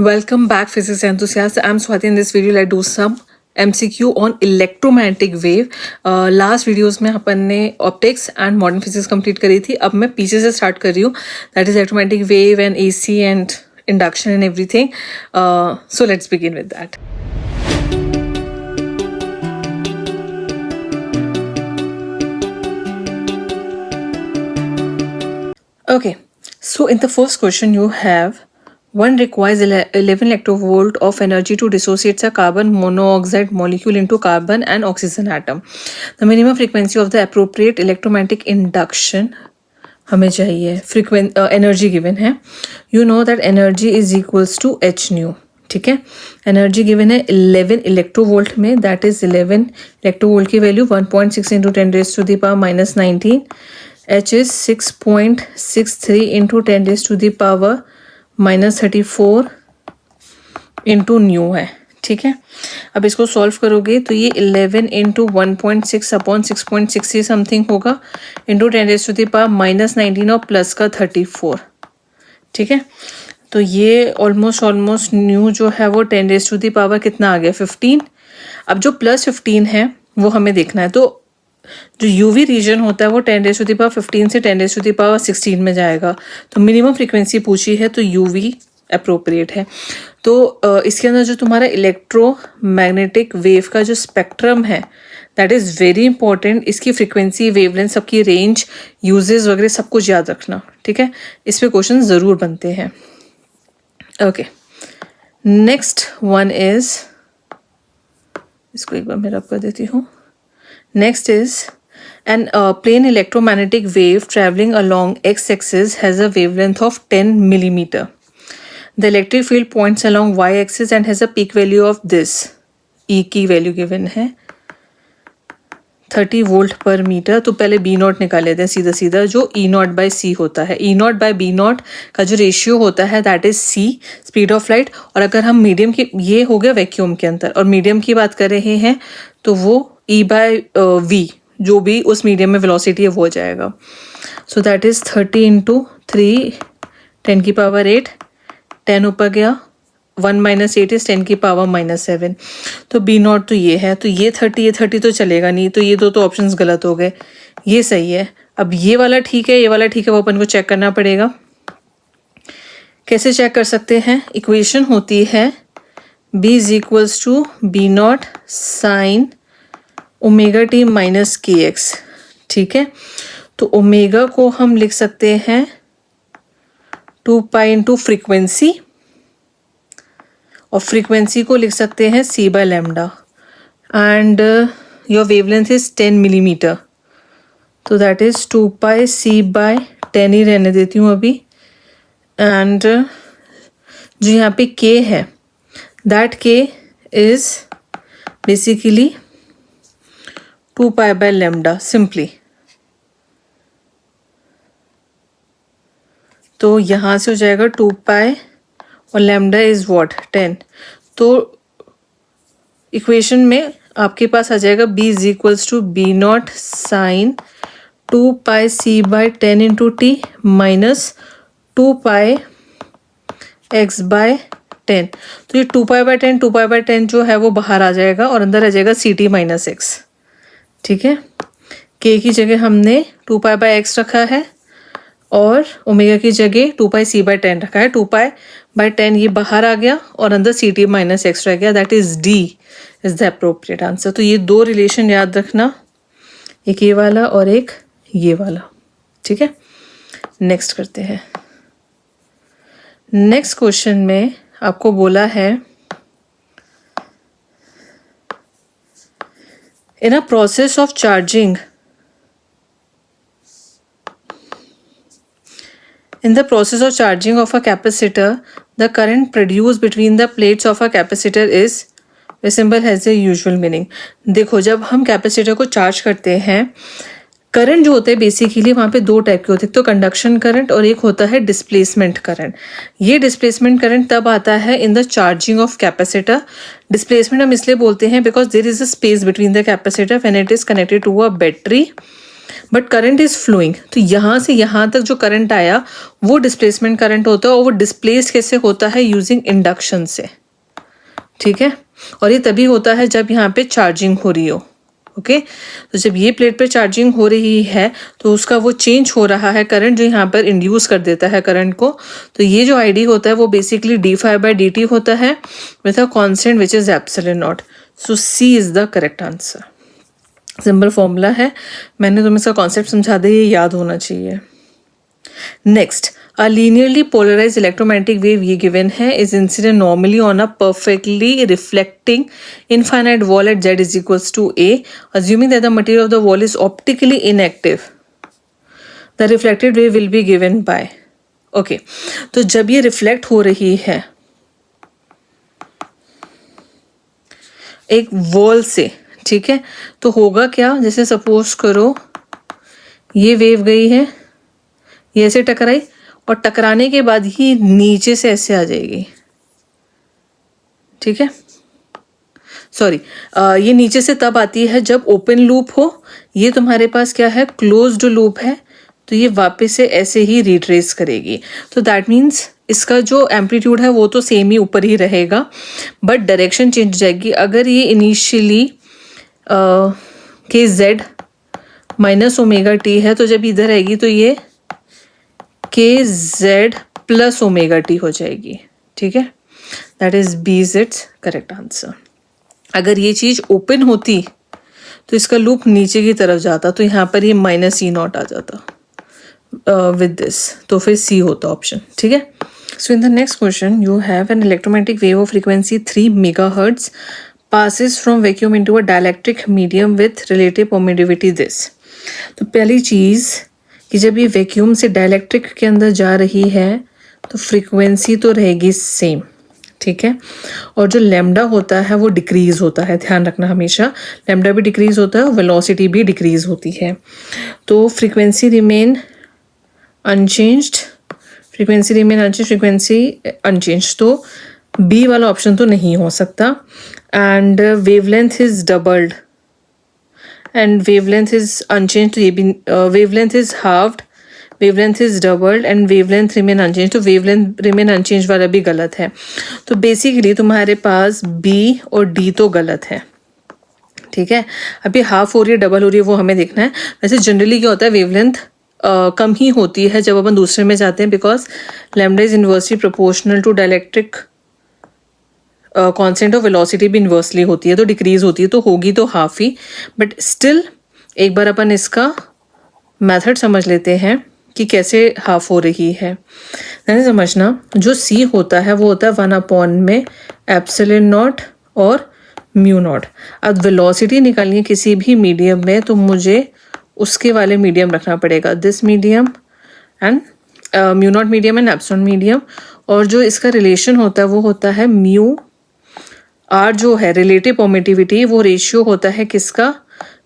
Welcome back, physics enthusiasts. I'm Swati. In this video, let's do some MCQ on electromagnetic wave. Last videos में अपन ने optics and modern physics complete करी थी. अब मैं पीछे से स्टार्ट कर रही हूँ. That is electromagnetic wave and AC and induction and everything. So let's begin with that. Okay, so in the first question you have one requires 11 electrovolt of energy to dissociate a carbon monoxide molecule into carbon and oxygen atom. The minimum frequency of the appropriate electromagnetic induction हमें चाहिए. Energy given है. You know that energy is equals to h nu. ठीक है. Energy given है 11 electronvolt में. That is 11 electronvolt की value 1.6 into 10 raise to the power minus 19. H is 6.63 into 10 raised to the power minus 34 into new है. ठीक है. अब इसको सॉल्व करोगे तो ये 11 इंटू 1.6 अपॉन 6.60 समथिंग होगा into 10 raise to the power minus 19 और प्लस का 34. ठीक है. तो ये ऑलमोस्ट न्यू जो है वो 10 रेज टू द पावर कितना आ गया 15. अब जो प्लस 15 है वो हमें देखना है. तो जो यूवी रीजन होता है वो 10 रेज टू द पावर 15 से 10 रेज टू द पावर 16 में जाएगा. तो मिनिमम फ्रीक्वेंसी पूछी है तो यूवी अप्रोप्रिएट है. तो इसके अंदर जो तुम्हारा इलेक्ट्रोमैग्नेटिक वेव का जो स्पेक्ट्रम है दैट इज़ वेरी इंपॉर्टेंट. इसकी फ्रीक्वेंसी, वेवलेंथ, सबकी रेंज, यूजेस वगैरह सब कुछ याद रखना. ठीक है. इस पे क्वेश्चन ज़रूर बनते हैं. ओके, नेक्स्ट वन इज, इसको एक बार मैं रब कर देती हूँ. Next is an plane electromagnetic wave traveling along x-axis has a wavelength of 10 millimeter. The electric field points along y-axis and has a peak value of this. E की value given है 30 volt पर metre. तो पहले B not निकाल लेते हैं सीधा सीधा. जो E नॉट बाई C होता है, E not by B not का जो रेशियो होता है that is C, speed of light. और अगर हम मीडियम की, ये हो गया वैक्यूम के अंदर, और मीडियम की बात कर रहे हैं तो वो E बाय V, जो भी उस मीडियम में वेलोसिटी है वो हो जाएगा. सो दैट इज 30 इंटू 3 10 की पावर 8. 10 ऊपर गया, 1 माइनस 8 इज 10 की पावर माइनस 7. तो B नॉट तो ये है. तो ये 30 तो चलेगा नहीं. तो ये दो तो ऑप्शंस गलत हो गए. ये सही है. अब ये वाला ठीक है, ये वाला ठीक है, वो अपन को चेक करना पड़ेगा. कैसे चेक कर सकते हैं? इक्वेशन होती है B is equals to B not sine omega t minus k x. ठीक है. तो ओमेगा को हम लिख सकते हैं 2 पाई इंटू फ्रीक्वेंसी, और फ्रीक्वेंसी को लिख सकते हैं C by lambda. And your wavelength is 10 millimetre. तो that is 2 pi C by 10 ही रहने देती हूँ अभी. एंड जो यहाँ पे K है that K is basically 2 pi by lambda simply. तो यहाँ से हो जाएगा 2 पाई और लैम्डा इज व्हाट 10. तो इक्वेशन में आपके पास आ जाएगा B is equals to B not sine 2 pi C by 10 into t minus 2 pi x by 10. तो ये 2 पाई बाय 10 जो है वो बाहर आ जाएगा और अंदर आ जाएगा CT माइनस x. ठीक है. K की जगह हमने 2 पाई बाय एक्स रखा है और ओमेगा की जगह 2 पाई C बाय 10 रखा है. 2 पाई बाय 10 ये बाहर आ गया और अंदर CT माइनस एक्स रह गया. That is D is the appropriate answer. तो ये दो रिलेशन याद रखना, एक ये वाला और एक ये वाला. ठीक है. नेक्स्ट करते हैं. नेक्स्ट क्वेश्चन में आपको बोला है in a process of charging, in the process of charging of a capacitor, the current produced between the plates of a capacitor is, the symbol has a usual meaning. देखो, जब हम capacitor को charge करते हैं, current जो होते हैं basically वहाँ पे दो टाइप के होते हैं. तो कंडक्शन करंट और एक होता है डिस्प्लेसमेंट करंट. ये डिस्प्लेसमेंट करंट तब आता है in the charging of capacitor. Displacement हम इसलिए बोलते हैं because there is a space between the capacitor when it is connected to a battery. But current is flowing, तो यहाँ से यहाँ तक जो करंट आया वो डिस्प्लेसमेंट करंट होता है, और वो डिस्प्लेस कैसे होता है, यूजिंग इंडक्शन से, ठीक है। और ये तभी होता है जब यहाँ पे चार्जिंग हो रही हो, ओके। तो जब ये प्लेट पे चार्जिंग हो रही है तो उसका वो चेंज हो रहा है करंट, जो यहाँ पर इंड्यूस कर देता है करंट को। तो ये जो आई डी होता है वो बेसिकली d∅dt होता है with a constant which is epsilon not. So C is the correct answer. Simple formula है, मैंने तुम्हें इसका कॉन्सेप्ट समझा दिया, ये याद होना चाहिए। Next, a linearly polarized electromagnetic wave ये given है is incident normally on a perfectly reflecting infinite wall at z is equals to a, assuming that the material of the wall is optically inactive. The reflected wave will be given by, okay, तो जब ये reflect हो रही है एक wall से, ठीक है, तो होगा क्या, जैसे सपोज करो ये वेव गई है, ये ऐसे टकराई, और टकराने के बाद ही नीचे से ऐसे आ जाएगी, ठीक है। सॉरी, ये नीचे से तब आती है जब ओपन लूप हो, ये तुम्हारे पास क्या है, क्लोज्ड लूप है, तो ये वापस से ऐसे ही रिट्रेस करेगी। तो दैट मीन्स इसका जो एम्पलीट्यूड है वो तो सेम ही ऊपर ही रहेगा, बट डायरेक्शन चेंज हो जाएगी। अगर ये इनिशियली के जेड माइनस ओमेगा टी है, तो जब इधर आएगी तो ये के जेड प्लस ओमेगा टी हो जाएगी, ठीक है। That is B is its correct answer. अगर ये चीज ओपन होती तो इसका लूप नीचे की तरफ जाता, तो यहाँ पर ये माइनस ई नॉट आ जाता विद दिस, तो फिर सी होता ऑप्शन, ठीक है। So in the next question you have an electromagnetic wave of frequency 3 megahertz passes from vacuum into a dielectric medium with relative permittivity this। तो पहली चीज कि जब ये वैक्यूम से डायलैक्ट्रिक के अंदर जा रही है तो फ्रीक्वेंसी तो रहेगी सेम, ठीक है। और जो लैम्डा होता है वो डिक्रीज होता है, ध्यान रखना हमेशा, लैम्डा भी डिक्रीज होता है और वेलोसिटी भी डिक्रीज होती है। तो frequency remain unchanged, frequency remain unchange, frequency unchange, तो बी वाला ऑप्शन तो नहीं हो सकता। And wavelength is doubled and wavelength is unchange, तो ये भी wavelength is halved, wavelength is doubled and wavelength remain unchange, तो वेवलेंथ रिमेन अनचेंज वाला भी गलत है। तो बेसिकली तुम्हारे पास बी और डी तो गलत है, ठीक है। अभी हाफ हो रही है, डबल हो रही है, वो हमें देखना है। वैसे जनरली क्या होता है, वेवलेंथ कम ही होती है जब अपन दूसरे में जाते हैं, because lambda is inversely proportional to dielectric constant of velocity भी इन्वर्सली होती है, तो डिक्रीज होती है, तो होगी तो हाफ ही। बट स्टिल एक बार अपन इसका मेथड समझ लेते हैं कि कैसे हाफ हो रही है। नहीं समझना, जो सी होता है वो होता है 1 में एप्सिलॉन नॉट और म्यू नॉट। अब वेलोसिटी निकालनी है किसी भी मीडियम में, तो मुझे उसके वाले मीडियम रखना पड़ेगा, this medium and mu naught medium and epsilon medium. और जो इसका रिलेशन होता है वो होता है म्यू आर, जो है रिलेटिव परमिटिविटी, वो रेशियो होता है किसका,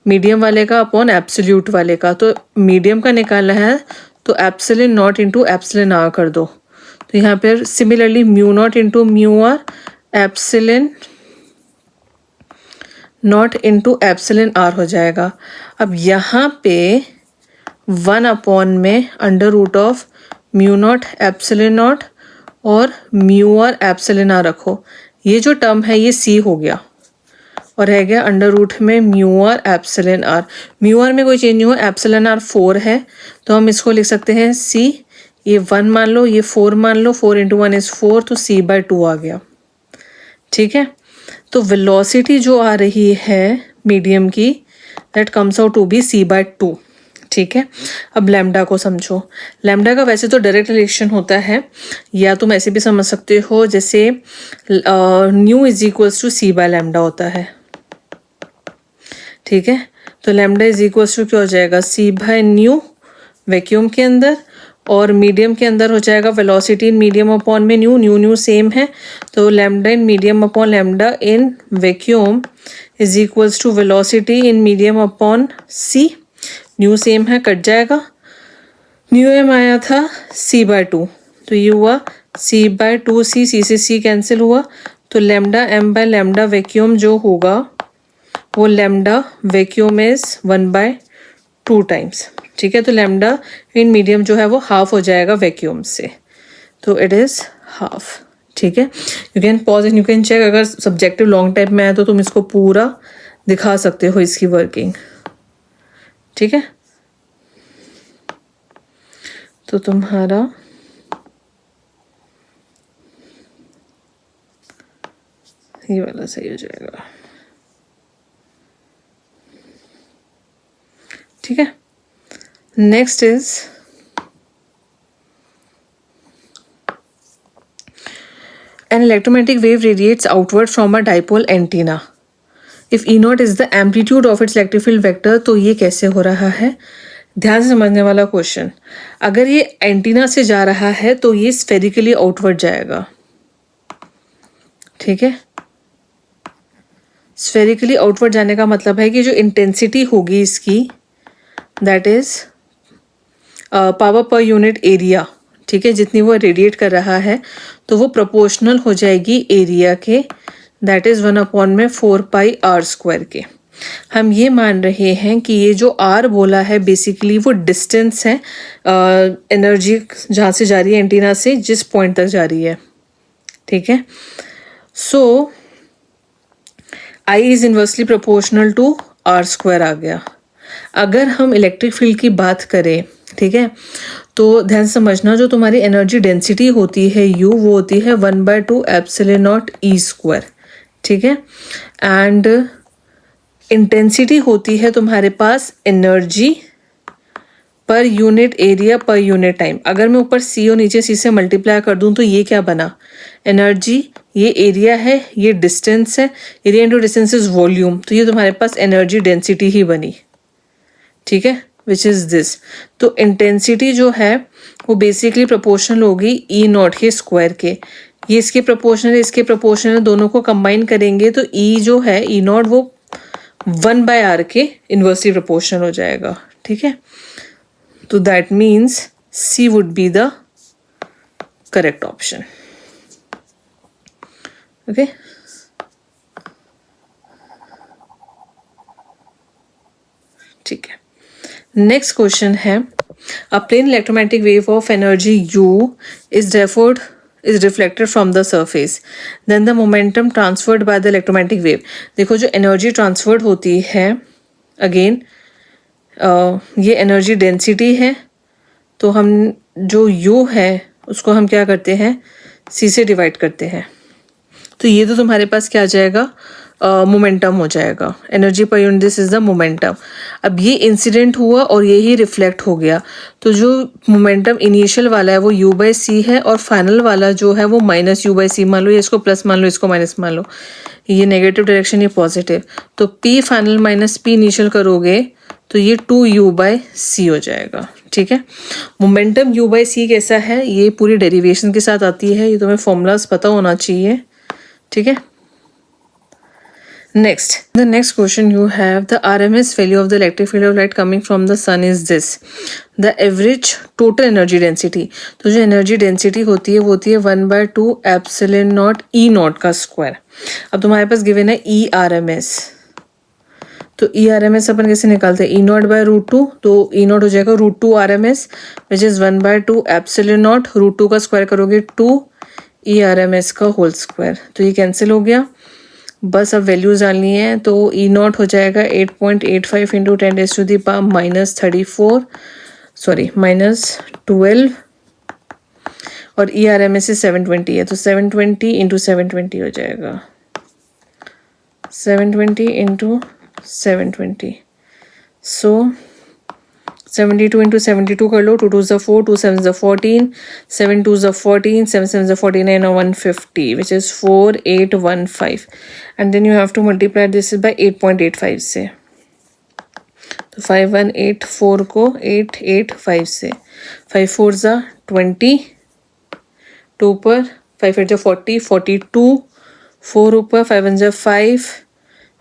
मीडियम वाले का अपॉन एब्सोल्यूट वाले का। तो मीडियम का निकालना है तो epsilon not into epsilon r कर दो, तो यहाँ पर similarly mu not into mu r, epsilon not into epsilon r हो जाएगा। अब यहाँ पे 1 में under root of mu not epsilon not और म्यू आर एप्सिलॉन आर रखो, ये जो टर्म है ये सी हो गया और रह गया अंडर रूट में mu r epsilon r. Mu r में कोई चेंज नहीं हुआ, एप्सिलॉन आर 4 है, तो हम इसको लिख सकते हैं सी, ये 1 मान लो, ये 4 मान लो, 4 इंटू 1 इज 4, तो c/2 आ गया, ठीक है। तो वेलोसिटी जो आ रही है मीडियम की, that comes out to be c/2, ठीक है। अब लैम्डा को समझो, लैम्डा का वैसे तो डायरेक्ट रिलेशन होता है, या तुम ऐसे भी समझ सकते हो जैसे new is equals to c/λ होता है, ठीक है। तो लैम्डा इज इक्वल्स टू क्या हो जाएगा, c/न्यू वैक्यूम के अंदर, और मीडियम के अंदर हो जाएगा वेलोसिटी इन मीडियम अपॉन में न्यू, न्यू न्यू सेम है, तो lambda in medium upon lambda in vacuum is equals to velocity in medium upon c, nu same है, कट जाएगा, न्यू एम आया था c/2, तो ये हुआ c/2 सी, सी से सी कैंसिल हुआ, तो lambda m by lambda vacuum जो होगा वो लैम्डा वैक्यूम इज 1/2 2 टाइम्स, ठीक है। तो लैम्डा इन मीडियम जो है वो हाफ हो जाएगा वैक्यूम से, तो इट इज़ हाफ, ठीक है। You can pause and you can check, अगर सब्जेक्टिव लॉन्ग टाइप में है तो तुम इसको पूरा दिखा सकते हो इसकी वर्किंग, ठीक है। तो तुम्हारा ये वाला सही हो जाएगा, ठीक है। Next is an electromagnetic wave radiates outward from a dipole antenna. If E naught is the amplitude of its electric field vector, तो ये कैसे हो रहा है, ध्यान से समझने वाला क्वेश्चन। अगर ये एंटीना से जा रहा है तो ये स्फेरिकली आउटवर्ड जाएगा, ठीक है। स्फेरिकली आउटवर्ड जाने का मतलब है कि जो इंटेंसिटी होगी इसकी, दैट इज पावर पर यूनिट एरिया, ठीक है, जितनी वो रेडिएट कर रहा है तो वो प्रोपोर्शनल हो जाएगी एरिया के, दैट इज 1/4πr² के। हम ये मान रहे हैं कि ये जो आर बोला है बेसिकली वो डिस्टेंस है, एनर्जी जहाँ से जा रही है एंटीना से जिस पॉइंट तक जा रही है, ठीक है। So I is inversely proportional to r² आ गया। अगर हम इलेक्ट्रिक फील्ड की बात करें, ठीक है, तो ध्यान समझना, जो तुम्हारी एनर्जी डेंसिटी होती है U, वो होती है 1/2ε0E², ठीक है। एंड इंटेंसिटी होती है तुम्हारे पास energy per unit area per unit time. अगर मैं ऊपर C और नीचे C से मल्टीप्लाई कर दूं तो ये क्या बना, एनर्जी, ये एरिया है, ये डिस्टेंस है, area into distance is volume, तो ये तुम्हारे पास एनर्जी डेंसिटी ही बनी, ठीक है, विच इज़ दिस। तो इंटेंसिटी जो है वो बेसिकली प्रोपोर्शनल होगी E नॉट के स्क्वायर के। ये इसके प्रोपोर्शनल, इसके प्रोपोर्शनल, दोनों को कंबाइन करेंगे तो E जो है E नॉट वो 1/r के इन्वर्सली प्रोपोर्शनल हो जाएगा, ठीक है। तो that means C would be the correct option, okay. ठीक है, नेक्स्ट क्वेश्चन है, a plane electromagnetic wave of energy U is reflected from the surface, then the momentum transferred by the electromagnetic wave। देखो जो energy transferred होती है, again ये energy density है, तो हम जो U है उसको हम क्या करते हैं, C से डिवाइड करते हैं, तो ये तो तुम्हारे पास क्या आ जाएगा, मोमेंटम हो जाएगा, energy per unit, this is the momentum. अब ये इंसिडेंट हुआ और ये ही रिफ्लेक्ट हो गया, तो जो मोमेंटम इनिशियल वाला है वो U/c है और फाइनल वाला जो है वो -U/c मान लो, या इसको प्लस मान लो, इसको माइनस मान लो, ये नेगेटिव डायरेक्शन, ये पॉजिटिव, तो P final minus P initial करोगे तो ये 2U/c हो जाएगा, ठीक है। मोमेंटम U/c कैसा है, ये पूरी डेरिवेशन के साथ आती है, ये तुम्हें फॉर्मूलाज पता होना चाहिए, ठीक है। Next, the next question you have, the RMS value of the electric field of light coming from the sun is this, the average total energy density। तो जो energy density होती है वो होती है 1/2ε0 E नॉट का स्क्वायर। अब तुम्हारे पास गिवन है E RMS, तो E RMS अपन कैसे निकालते हैं, E नॉट बाय √2, तो E नॉट हो जाएगा √2 RMS विच इज 1/2ε0, √2 का स्क्वायर करोगे 2 E RMS का होल स्क्वायर, तो ये कैंसिल हो गया। बस अब वैल्यूज डालनी है, तो E नॉट हो जाएगा 8.85 इंटू 10⁻⁻34, सॉरी -12, और E RMS से 720 है, तो 720 इंटू 720 हो जाएगा, 720 इंटू 720, सो 72 इंटू 72 कर लो, 2 2 4, 2 7 14, 7 2 14, 7 7 49 और 150 which is 4815, and then you have to multiply this by 8.85 से, तो 5184 को 885 से, 5 4 ज़ा 20, 2 पर 5 8 ज़ा 40, 42, 4 ऊपर 5 1 ज़ा 5,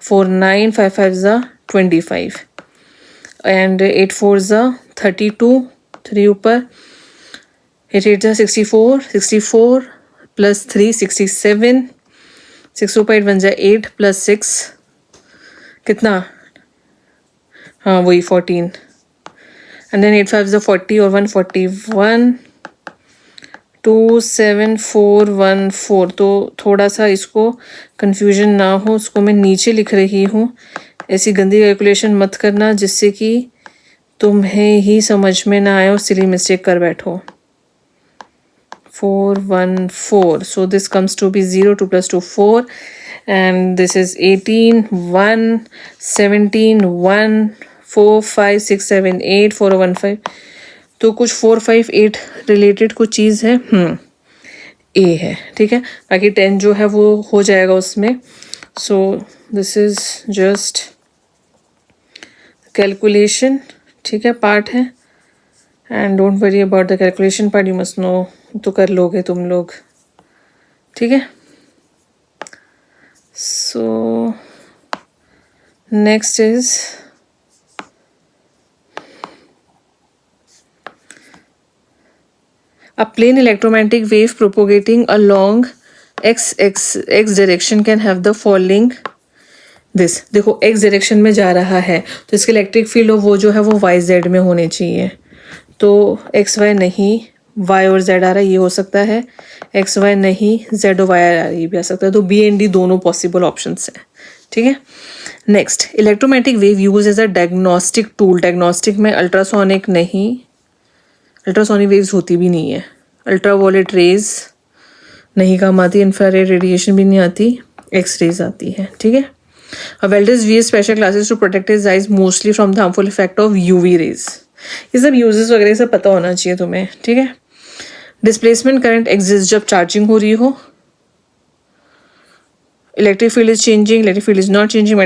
4 9, 5 5 ज़ा 25, एंड 8 4 ज़ा 32, 3 ऊपर 8 8 ज़ा 64, 64 प्लस 3 67, 6 ऊपर 8 1 ज़ा 8 प्लस 6 कितना, हाँ वही 14, एंड देन 8 5 40 और 141, 27414। तो थोड़ा सा इसको कंफ्यूजन ना हो, उसको मैं नीचे लिख रही हूँ। ऐसी गंदी कैलकुलेशन मत करना जिससे कि तुम्हें ही समझ में ना आए और सिली मिस्टेक कर बैठो। 414, so this comes to be 0, 2 plus 2 4, and this is 18 1 17 1 4 5 6 7 8 4 1 5। तो कुछ 4 5 8 रिलेटेड कुछ चीज़ है, ए है, ठीक है। बाकी 10 जो है वो हो जाएगा उसमें। So this is just calculation, ठीक है, पार्ट है। And don't worry about the calculation part, you must know, तो कर लोगे तुम लोग, ठीक है। So next is a plane electromagnetic wave propagating along x direction can have the following this। देखो x डायरेक्शन में जा रहा है तो इसके इलेक्ट्रिक फील्ड वो जो है वो y z में होने चाहिए। तो x y नहीं, y और z आ रहा है, ये हो सकता है। x y नहीं, z और y आ रहा है, ये भी आ सकता है। तो b एंड d दोनों पॉसिबल ऑप्शंस हैं, ठीक है। Next, electromagnetic wave use as a diagnostic tool. Diagnostic में अल्ट्रासोनिक नहीं, अल्ट्रासोनिक वेव्स होती भी नहीं है। अल्ट्रावायलेट रेज नहीं काम आती, इंफ्रारेड रेडिएशन भी नहीं आती, एक्स रेज आती है, ठीक है। Welders we special glasses to protect his eyes mostly from the harmful effect of UV rays. ये सब यूजेस वगैरह सब पता होना चाहिए तुम्हें, ठीक है। डिस्प्लेसमेंट करंट एग्जिस्ट जब चार्जिंग हो रही हो। Electric field is changing, electric field is not changing.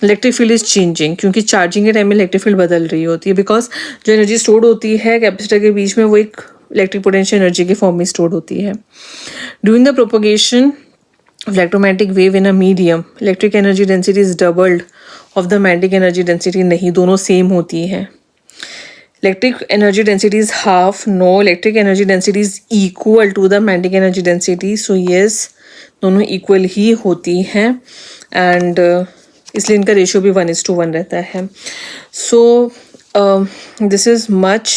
Electric field is changing क्योंकि चार्जिंग के टाइम में इलेक्ट्रिक फील्ड बदल रही होती है, बिकॉज जो एनर्जी स्टोर्ड होती है कैपेसिटर के बीच में वो एक इलेक्ट्रिक पोटेंशियल एनर्जी के फॉर्म में स्टोर्ड होती है। During the propagation of electromagnetic wave in a medium, electric energy density is doubled of the magnetic energy density। नहीं, दोनों सेम होती है। electric energy density is half, no, electric energy density is equal to the magnetic energy density। so yes, दोनों equal ही होती हैं and इसलिए इनका ratio भी 1:1 रहता है। so this is much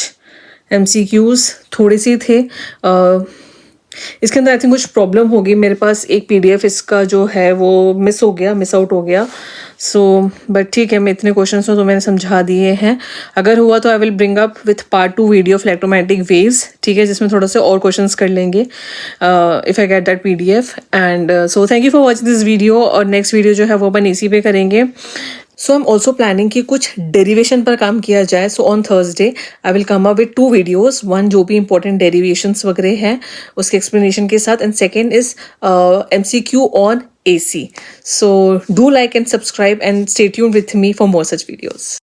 MCQs थोड़े से थे। इसके अंदर आई थिंक कुछ प्रॉब्लम होगी। मेरे पास एक PDF इसका जो है वो मिस आउट हो गया। सो बट ठीक है, मैं इतने क्वेश्चंस तो मैंने समझा दिए हैं। अगर हुआ तो I will bring up with part 2 video of electromagnetic waves, ठीक है, जिसमें थोड़ा सा और क्वेश्चंस कर लेंगे if I get that PDF। And so thank you for watching this video. और नेक्स्ट वीडियो जो है वो अपन इसी पे करेंगे। सो आई एम ऑल्सो प्लानिंग कि कुछ डेरिवेशन पर काम किया जाए। So on Thursday I will come up with 2 videos, one जो भी इंपॉर्टेंट डेरिवेशंस वगैरह हैं उसके एक्सप्लेनेशन के साथ, and second is MCQ on AC। So do like and subscribe and stay tuned with me for more such videos.